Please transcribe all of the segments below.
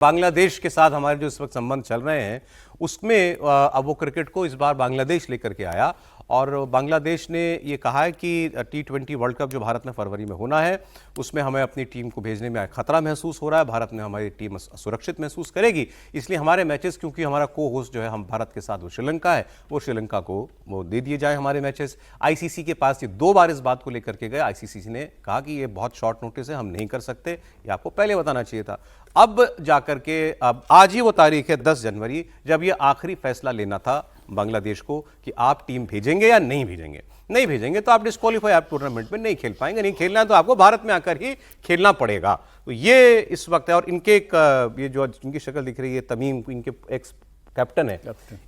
बांग्लादेश के साथ हमारे जो इस वक्त संबंध चल रहे हैं उसमें अब वो क्रिकेट को इस बार बांग्लादेश लेकर के आया और बांग्लादेश ने ये कहा है कि T20 वर्ल्ड कप जो भारत में फरवरी में होना है उसमें हमें अपनी टीम को भेजने में खतरा महसूस हो रहा है। भारत में हमारी टीम सुरक्षित महसूस करेगी, इसलिए हमारे मैचेस, क्योंकि हमारा को होस्ट जो है हम भारत के साथ वो श्रीलंका है, वो श्रीलंका को वो दे दिए जाए हमारे मैचेस। आईसीसी के पास ये 2 बार इस बात को लेकर के गए। आईसीसी ने कहा कि ये बहुत शॉर्ट नोटिस है, हम नहीं कर सकते, ये आपको पहले बताना चाहिए था। अब जाकर के अब आज ही वो तारीख है 10 जनवरी, जब ये आखिरी फैसला लेना था बांग्लादेश को कि आप टीम भेजेंगे या नहीं भेजेंगे। नहीं भेजेंगे तो आप डिस्क्वालीफाई, आप टूर्नामेंट में नहीं खेल पाएंगे। नहीं खेलना है तो आपको भारत में आकर ही खेलना पड़ेगा। तो ये इस वक्त है। और इनके ये जो इनकी शक्ल दिख रही है, तमीम इनके एक्स कैप्टन है,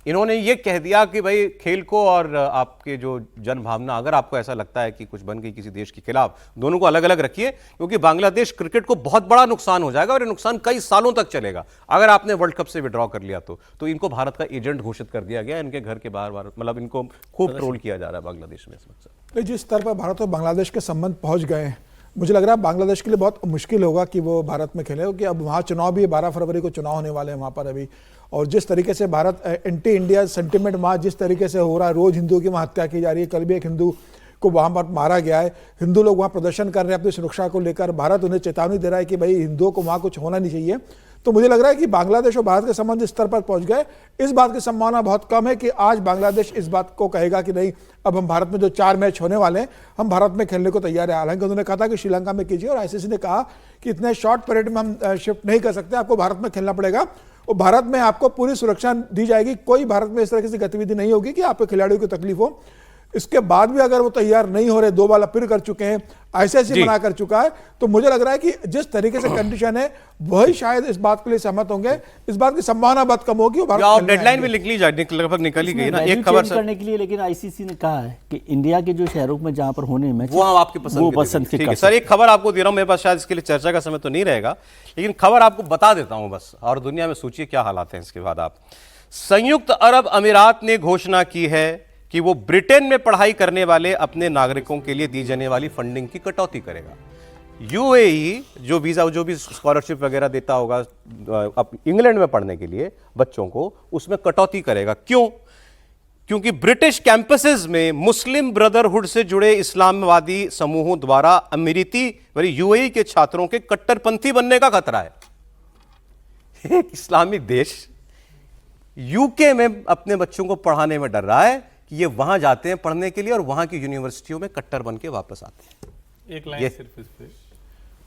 इन्होंने ये कह दिया कि भाई खेल को और आपके जो जन भावना, अगर आपको ऐसा लगता है कि कुछ बन गई किसी देश के खिलाफ, दोनों को अलग अलग रखिए, क्योंकि बांग्लादेश क्रिकेट को बहुत बड़ा नुकसान हो जाएगा और ये नुकसान कई सालों तक चलेगा अगर आपने वर्ल्ड कप से विड्रॉ कर लिया तो इनको भारत का एजेंट घोषित कर दिया गया। इनके घर के बाहर मतलब इनको खूब ट्रोल किया जा रहा है बांग्लादेश में इस वक्त। जिस स्तर पर भारत और बांग्लादेश के संबंध पहुंच गए हैं, मुझे लग रहा है बांग्लादेश के लिए बहुत मुश्किल होगा कि वो भारत में खेले, क्योंकि अब वहाँ चुनाव भी 12 फरवरी को चुनाव होने वाले हैं वहाँ पर अभी। और जिस तरीके से भारत एंटी इंडिया सेंटिमेंट वहाँ जिस तरीके से हो रहा है, रोज हिंदुओं की वहाँ हत्या की जा रही है, कल भी एक हिंदू को वहाँ पर मारा गया है, हिंदू लोग वहाँ प्रदर्शन कर रहे हैं अपनी सुरक्षा को लेकर, भारत उन्हें चेतावनी दे रहा है कि भाई हिंदुओं को वहाँ कुछ होना नहीं चाहिए। तो मुझे लग रहा है कि बांग्लादेश और भारत के संबंध इस स्तर पर पहुंच गए, इस बात की संभावना बहुत कम है कि आज बांग्लादेश इस बात को कहेगा कि नहीं, अब हम भारत में जो 4 मैच होने वाले हैं हम भारत में खेलने को तैयार है। हालांकि उन्होंने कहा था कि श्रीलंका में कीजिए, और आईसीसी ने कहा कि इतने शॉर्ट पीरियड में हम शिफ्ट नहीं कर सकते, आपको भारत में खेलना पड़ेगा और भारत में आपको पूरी सुरक्षा दी जाएगी। कोई भारत में इस तरह की गतिविधि नहीं होगी कि आपके खिलाड़ियों को तकलीफ हो। इसके बाद भी अगर वो तैयार नहीं हो रहे, 2 बार अपील कर चुके हैं, आईसीसी मना कर चुका है, तो मुझे लग रहा है कि जिस तरीके से कंडीशन है वही शायद इस बात के लिए सहमत होंगे। इस बात की संभावना बहुत कम होगी। डेडलाइन भी निकली जाए, लगभग निकल ही गई ना एक खबर करने के लिए, लेकिन आईसीसी ने कहा है कि इंडिया के जो शहरों में जहां पर होने में वो हम आपकी पसंद के सर एक खबर आपको दे रहा हूं, मेरे पास शायद इसके लिए चर्चा का समय तो नहीं रहेगा, लेकिन खबर आपको बता देता हूं बस, और दुनिया में सोचिए क्या हालात हैं इसके बाद। आप संयुक्त अरब अमीरात ने घोषणा की है कि वो ब्रिटेन में पढ़ाई करने वाले अपने नागरिकों के लिए दी जाने वाली फंडिंग की कटौती करेगा। यूएई जो वीजा, जो भी स्कॉलरशिप वगैरह देता होगा अब इंग्लैंड में पढ़ने के लिए बच्चों को, उसमें कटौती करेगा। क्यों? क्योंकि ब्रिटिश कैंपसेस में मुस्लिम ब्रदरहुड से जुड़े इस्लामवादी समूहों द्वारा अमीरीती यूएई के छात्रों के कट्टरपंथी बनने का खतरा है। एक इस्लामिक देश यूके में अपने बच्चों को पढ़ाने में डर रहा है कि ये वहां जाते हैं पढ़ने के लिए और वहां की यूनिवर्सिटियों में कट्टर बन के वापस आते हैं। एक लाइन सिर्फ इस पे,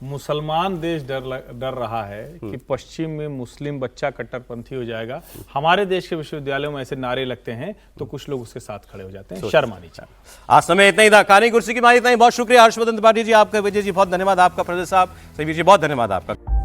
मुसलमान देश डर रहा है कि पश्चिम में मुस्लिम बच्चा कट्टरपंथी हो जाएगा। हमारे देश के विश्वविद्यालयों में ऐसे नारे लगते हैं तो कुछ लोग उसके साथ खड़े हो जाते हैं। शर्म आनी चाहिए। आज समय इतना ही था, कहानी कुर्सी की मारी इतना ही। बहुत शुक्रिया हर्षवर्धन त्रिपाठी जी आपका, विजय जी बहुत धन्यवाद आपका, प्रदेश साहब, सभी जी बहुत धन्यवाद आपका।